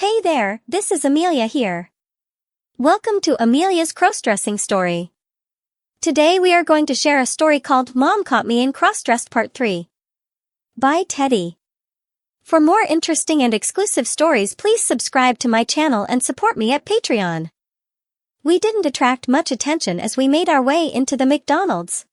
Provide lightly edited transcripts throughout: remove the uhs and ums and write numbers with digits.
Hey there, this is Amelia here. Welcome to Amelia's crossdressing story. Today we are going to share a story called Mom Caught Me in Crossdressed Part 3. By Teddy. For more interesting and exclusive stories, please subscribe to my channel and support me at Patreon. We didn't attract much attention as we made our way into the McDonald's.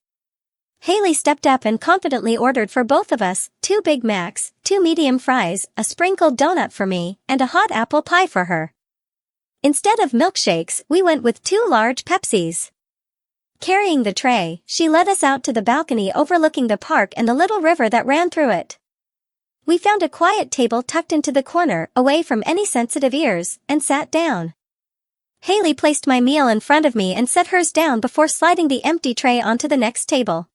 Haley stepped up and confidently ordered for both of us, 2 Big Macs, 2 medium fries, a sprinkled donut for me, and a hot apple pie for her. Instead of milkshakes, we went with 2 large Pepsis. Carrying the tray, she led us out to the balcony overlooking the park and the little river that ran through it. We found a quiet table tucked into the corner, away from any sensitive ears, and sat down. Haley placed my meal in front of me and set hers down before sliding the empty tray onto the next table.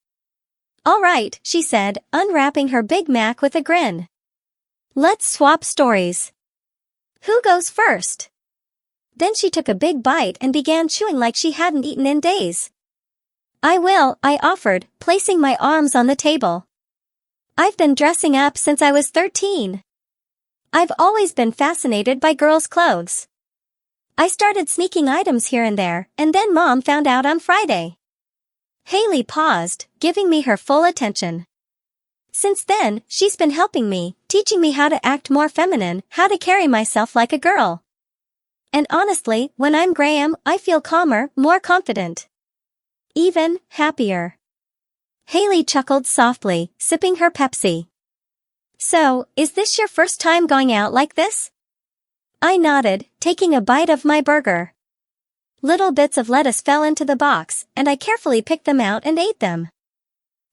"All right," she said, unwrapping her Big Mac with a grin. "Let's swap stories. Who goes first?" Then she took a big bite and began chewing like she hadn't eaten in days. "I will," I offered, placing my arms on the table. "I've been dressing up since I was 13. I've always been fascinated by girls' clothes. I started sneaking items here and there, and then Mom found out on Friday." Haley paused, giving me her full attention. "Since then, she's been helping me, teaching me how to act more feminine, how to carry myself like a girl. And honestly, when I'm Graham, I feel calmer, more confident. Even happier." Haley chuckled softly, sipping her Pepsi. "So, is this your first time going out like this?" I nodded, taking a bite of my burger. Little bits of lettuce fell into the box, and I carefully picked them out and ate them.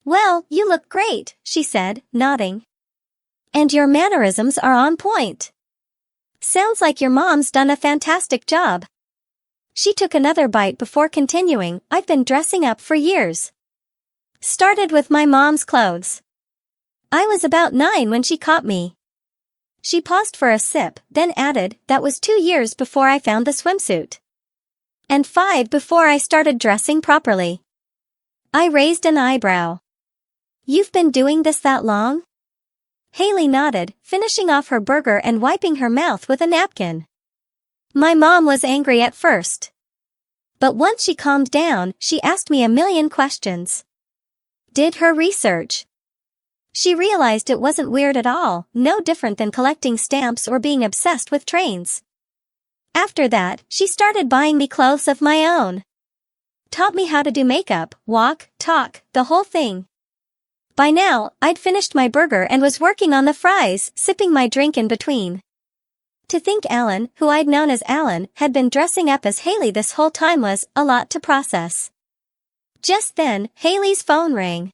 "Well, you look great," she said, nodding. "And your mannerisms are on point. Sounds like your mom's done a fantastic job." She took another bite before continuing, "I've been dressing up for years. Started with my mom's clothes. I was about 9 when she caught me." She paused for a sip, then added, "That was 2 years before I found the swimsuit. And 5 before I started dressing properly." I raised an eyebrow. "You've been doing this that long?" Haley nodded, finishing off her burger and wiping her mouth with a napkin. "My mom was angry at first. But once she calmed down, she asked me a million questions. Did her research. She realized it wasn't weird at all, no different than collecting stamps or being obsessed with trains. After that, she started buying me clothes of my own. Taught me how to do makeup, walk, talk, the whole thing. By now, I'd finished my burger and was working on the fries, sipping my drink in between. To think Alan, who I'd known as Alan, had been dressing up as Haley this whole time was a lot to process." Just then, Haley's phone rang.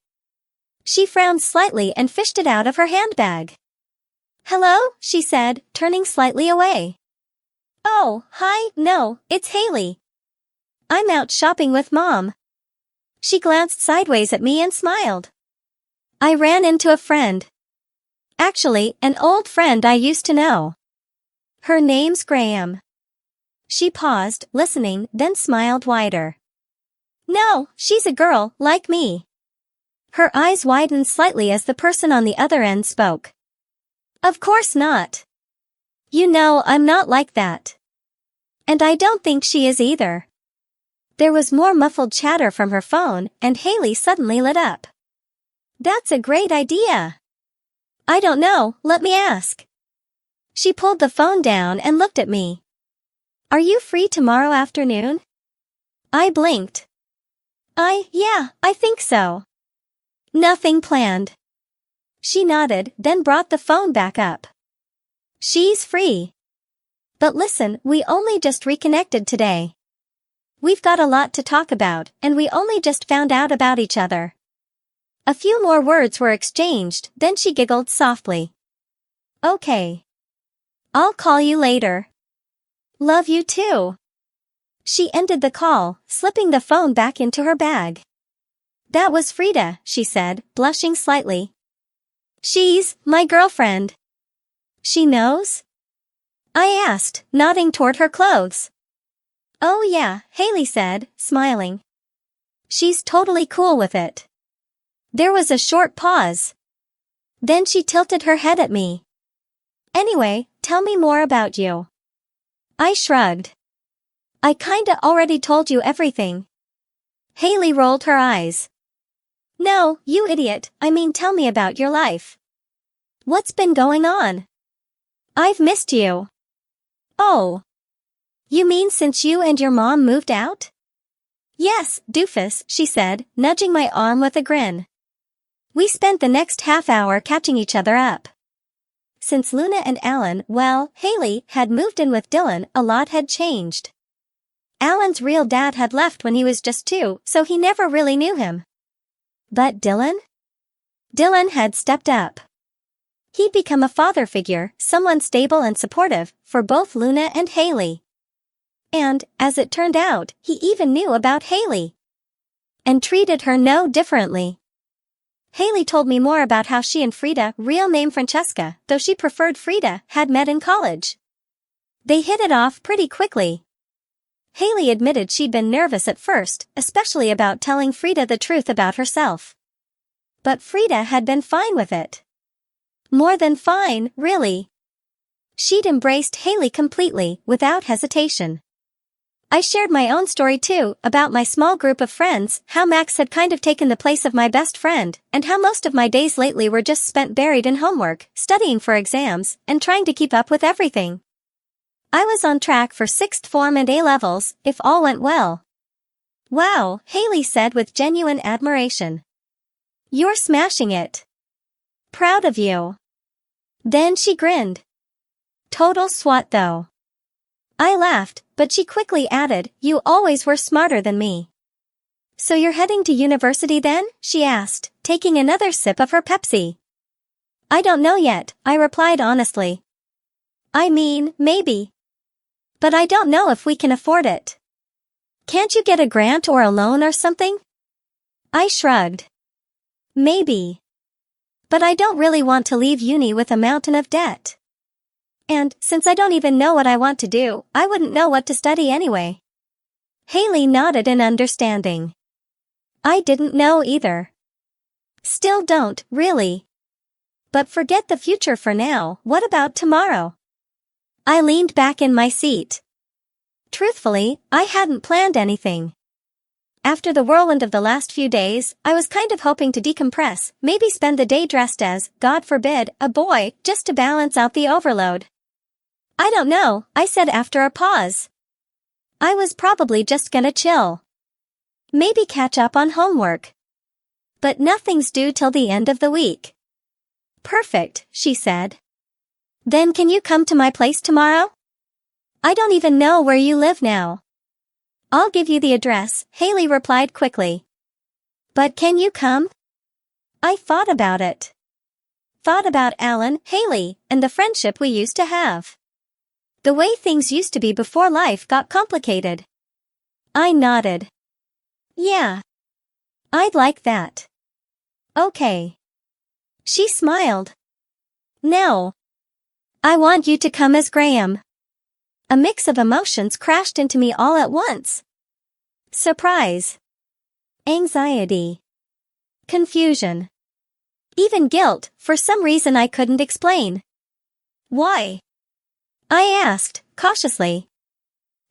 She frowned slightly and fished it out of her handbag. "Hello?" she said, turning slightly away. "Oh, hi, no, it's Haley. I'm out shopping with Mom." She glanced sideways at me and smiled. "I ran into a friend. Actually, an old friend I used to know. Her name's Graham." She paused, listening, then smiled wider. "No, she's a girl, like me." Her eyes widened slightly as the person on the other end spoke. "Of course not. You know I'm not like that. And I don't think she is either." There was more muffled chatter from her phone, and Haley suddenly lit up. "That's a great idea." "I don't know, let me ask." She pulled the phone down and looked at me. "Are you free tomorrow afternoon?" I blinked. Yeah, I think so." "Nothing planned." She nodded, then brought the phone back up. "She's free. But listen, we only just reconnected today. We've got a lot to talk about, and we only just found out about each other." A few more words were exchanged, then she giggled softly. "Okay. I'll call you later. Love you too." She ended the call, slipping the phone back into her bag. "That was Frida," she said, blushing slightly. "She's my girlfriend." "She knows?" I asked, nodding toward her clothes. "Oh yeah," Haley said, smiling. "She's totally cool with it." There was a short pause. Then she tilted her head at me. "Anyway, tell me more about you. I shrugged. I kinda already told you everything. Haley rolled her eyes. No, you idiot, I mean tell me about your life. What's been going on? I've missed you. Oh. You mean since you and your mom moved out? Yes, doofus, she said, nudging my arm with a grin. We spent the next half hour catching each other up. Since Luna and Alan, well, Haley, had moved in with Dylan, a lot had changed. Alan's real dad had left when he was just 2, so he never really knew him. But Dylan? Dylan had stepped up. He'd become a father figure, someone stable and supportive, for both Luna and Haley. And, as it turned out, he even knew about Haley. And treated her no differently. Haley told me more about how she and Frida, real name Francesca, though she preferred Frida, had met in college. They hit it off pretty quickly. Haley admitted she'd been nervous at first, especially about telling Frida the truth about herself. But Frida had been fine with it. More than fine, really. She'd embraced Haley completely, without hesitation. I shared my own story too, about my small group of friends, how Max had kind of taken the place of my best friend, and how most of my days lately were just spent buried in homework, studying for exams, and trying to keep up with everything. I was on track for 6th form and A-levels, if all went well. Wow, Haley said with genuine admiration. You're smashing it. Proud of you. Then she grinned. Total swat though. I laughed, but she quickly added, you always were smarter than me. So you're heading to university then? She asked, taking another sip of her Pepsi. I don't know yet, I replied honestly. I mean, maybe. But I don't know if we can afford it. Can't you get a grant or a loan or something? I shrugged. Maybe. But I don't really want to leave uni with a mountain of debt. And, since I don't even know what I want to do, I wouldn't know what to study anyway. Haley nodded in understanding. I didn't know either. Still don't, really. But forget the future for now, what about tomorrow? I leaned back in my seat. Truthfully, I hadn't planned anything. After the whirlwind of the last few days, I was kind of hoping to decompress, maybe spend the day dressed as, God forbid, a boy, just to balance out the overload. I don't know, I said after a pause. I was probably just gonna chill. Maybe catch up on homework. But nothing's due till the end of the week. Perfect, she said. Then can you come to my place tomorrow? I don't even know where you live now. I'll give you the address, Haley replied quickly. But can you come? I thought about it. Thought about Alan, Haley, and the friendship we used to have. The way things used to be before life got complicated. I nodded. Yeah. I'd like that. Okay. She smiled. No. I want you to come as Graham. A mix of emotions crashed into me all at once. Surprise. Anxiety. Confusion. Even guilt, for some reason I couldn't explain. Why? I asked, cautiously.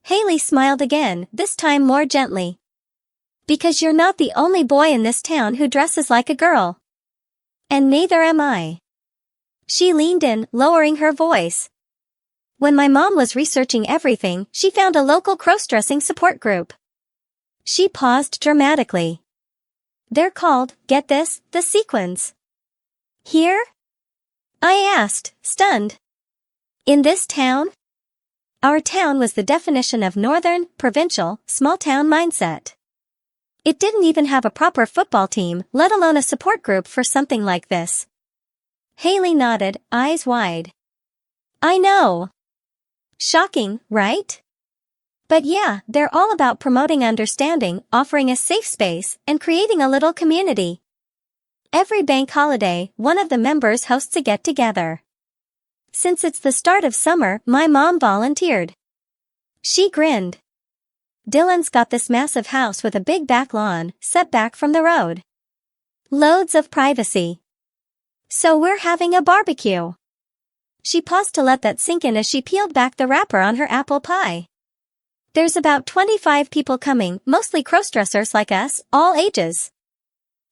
Haley smiled again, this time more gently. Because you're not the only boy in this town who dresses like a girl. And neither am I. She leaned in, lowering her voice. When my mom was researching everything, she found a local crossdressing support group. She paused dramatically. They're called, get this, the Sequins. Here? I asked, stunned. In this town? Our town was the definition of northern, provincial, small-town mindset. It didn't even have a proper football team, let alone a support group for something like this. Haley nodded, eyes wide. I know. Shocking, right? But yeah, they're all about promoting understanding, offering a safe space, and creating a little community. Every bank holiday, one of the members hosts a get-together. Since it's the start of summer, my mom volunteered. She grinned. Dylan's got this massive house with a big back lawn, set back from the road. Loads of privacy. So we're having a barbecue. She paused to let that sink in as she peeled back the wrapper on her apple pie. There's about 25 people coming, mostly crossdressers like us, all ages.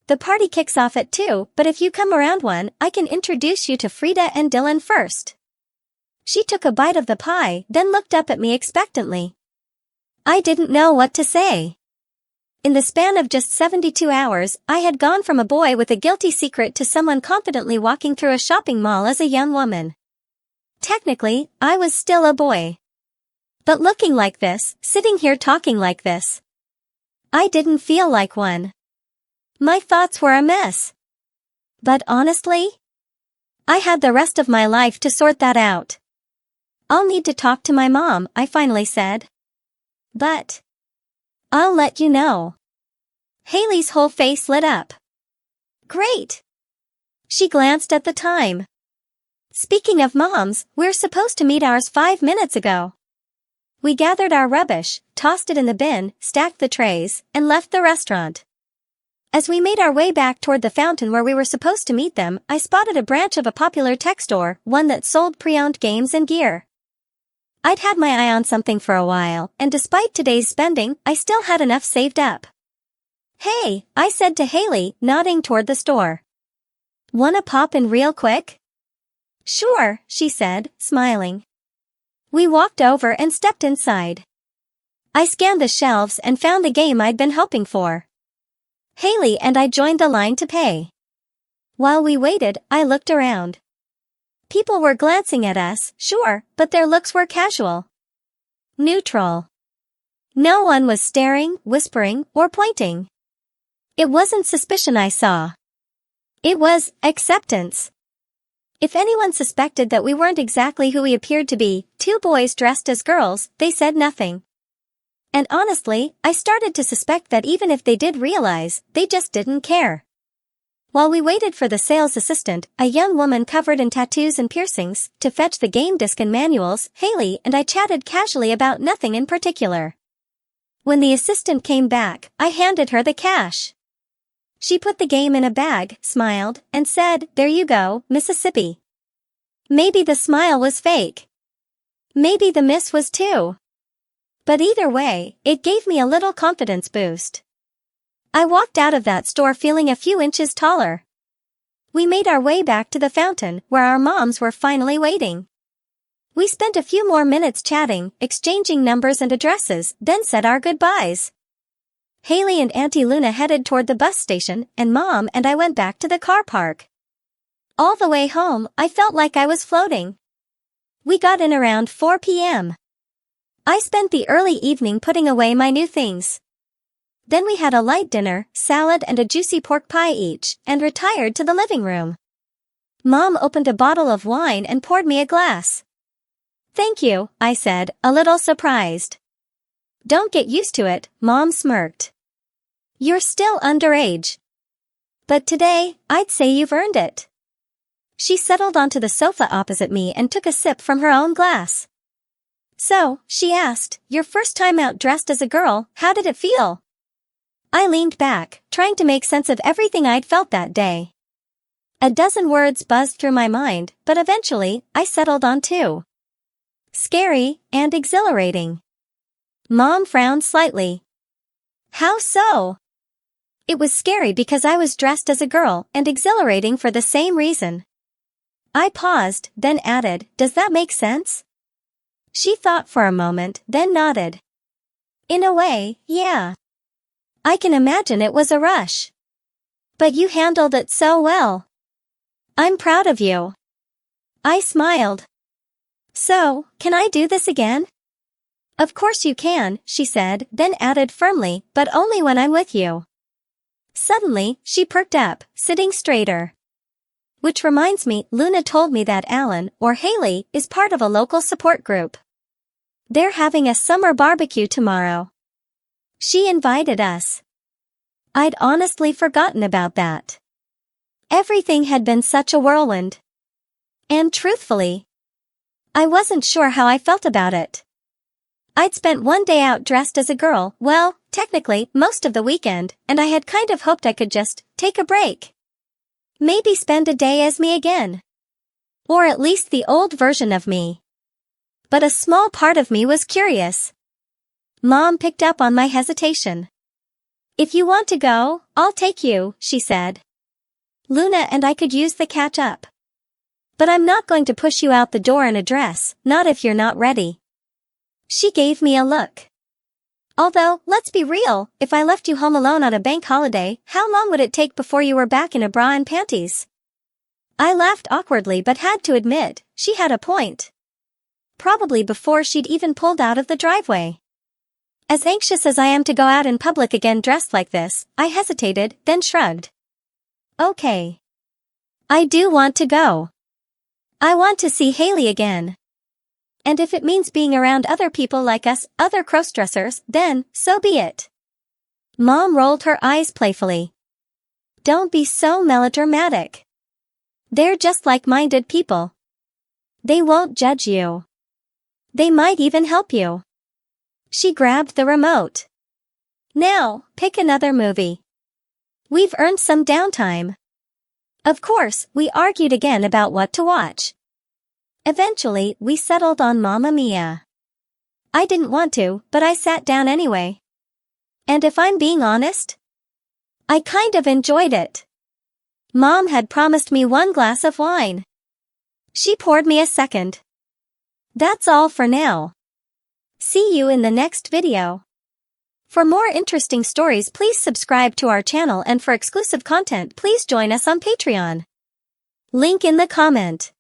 The party kicks off at 2, but if you come around 1, I can introduce you to Frida and Dylan first. She took a bite of the pie, then looked up at me expectantly. I didn't know what to say. In the span of just 72 hours, I had gone from a boy with a guilty secret to someone confidently walking through a shopping mall as a young woman. Technically, I was still a boy. But looking like this, sitting here talking like this, I didn't feel like one. My thoughts were a mess. But honestly, I had the rest of my life to sort that out. I'll need to talk to my mom, I finally said. But I'll let you know. Haley's whole face lit up. Great! She glanced at the time. Speaking of moms, we're supposed to meet ours 5 minutes ago. We gathered our rubbish, tossed it in the bin, stacked the trays, and left the restaurant. As we made our way back toward the fountain where we were supposed to meet them, I spotted a branch of a popular tech store, one that sold pre-owned games and gear. I'd had my eye on something for a while, and despite today's spending, I still had enough saved up. Hey, I said to Haley, nodding toward the store. Wanna pop in real quick? Sure, she said, smiling. We walked over and stepped inside. I scanned the shelves and found the game I'd been hoping for. Haley and I joined the line to pay. While we waited, I looked around. People were glancing at us, sure, but their looks were casual. Neutral. No one was staring, whispering, or pointing. It wasn't suspicion I saw. It was acceptance. If anyone suspected that we weren't exactly who we appeared to be, 2 boys dressed as girls, they said nothing. And honestly, I started to suspect that even if they did realize, they just didn't care. While we waited for the sales assistant, a young woman covered in tattoos and piercings, to fetch the game disc and manuals, Haley and I chatted casually about nothing in particular. When the assistant came back, I handed her the cash. She put the game in a bag, smiled, and said, "There you go, Mississippi." Maybe the smile was fake. Maybe the miss was too. But either way, it gave me a little confidence boost. I walked out of that store feeling a few inches taller. We made our way back to the fountain, where our moms were finally waiting. We spent a few more minutes chatting, exchanging numbers and addresses, then said our goodbyes. Haley and Auntie Luna headed toward the bus station, and Mom and I went back to the car park. All the way home, I felt like I was floating. We got in around 4 p.m. I spent the early evening putting away my new things. Then we had a light dinner, salad and a juicy pork pie each, and retired to the living room. Mom opened a bottle of wine and poured me a glass. "Thank you," I said, a little surprised. "Don't get used to it," Mom smirked. "You're still underage. But today, I'd say you've earned it." She settled onto the sofa opposite me and took a sip from her own glass. "So," she asked, "your first time out dressed as a girl, how did it feel?" I leaned back, trying to make sense of everything I'd felt that day. A dozen words buzzed through my mind, but eventually, I settled on 2. Scary and exhilarating. Mom frowned slightly. How so? It was scary because I was dressed as a girl, and exhilarating for the same reason. I paused, then added, "Does that make sense?" She thought for a moment, then nodded. "In a way, yeah. I can imagine it was a rush. But you handled it so well. I'm proud of you." I smiled. "So, can I do this again?" "Of course you can," she said, then added firmly, "but only when I'm with you." Suddenly, she perked up, sitting straighter. Which reminds me, Luna told me that Alan, or Haley, is part of a local support group. They're having a summer barbecue tomorrow. She invited us. I'd honestly forgotten about that. Everything had been such a whirlwind. And truthfully, I wasn't sure how I felt about it. I'd spent one day out dressed as a girl, well, technically, most of the weekend, and I had kind of hoped I could just take a break. Maybe spend a day as me again. Or at least the old version of me. But a small part of me was curious. Mom picked up on my hesitation. "If you want to go, I'll take you," she said. "Luna and I could use the catch up. But I'm not going to push you out the door in a dress, not if you're not ready." She gave me a look. Although, let's be real, if I left you home alone on a bank holiday, how long would it take before you were back in a bra and panties? I laughed awkwardly but had to admit, she had a point. Probably before she'd even pulled out of the driveway. As anxious as I am to go out in public again dressed like this, I hesitated, then shrugged. Okay. I do want to go. I want to see Haley again. And if it means being around other people like us, other crossdressers, then, so be it. Mom rolled her eyes playfully. Don't be so melodramatic. They're just like-minded people. They won't judge you. They might even help you. She grabbed the remote. Now, pick another movie. We've earned some downtime. Of course, we argued again about what to watch. Eventually, we settled on Mamma Mia. I didn't want to, but I sat down anyway. And if I'm being honest, I kind of enjoyed it. Mom had promised me 1 glass of wine. She poured me a second. That's all for now. See you in the next video. For more interesting stories, please subscribe to our channel, and for exclusive content, please join us on Patreon. Link in the comment.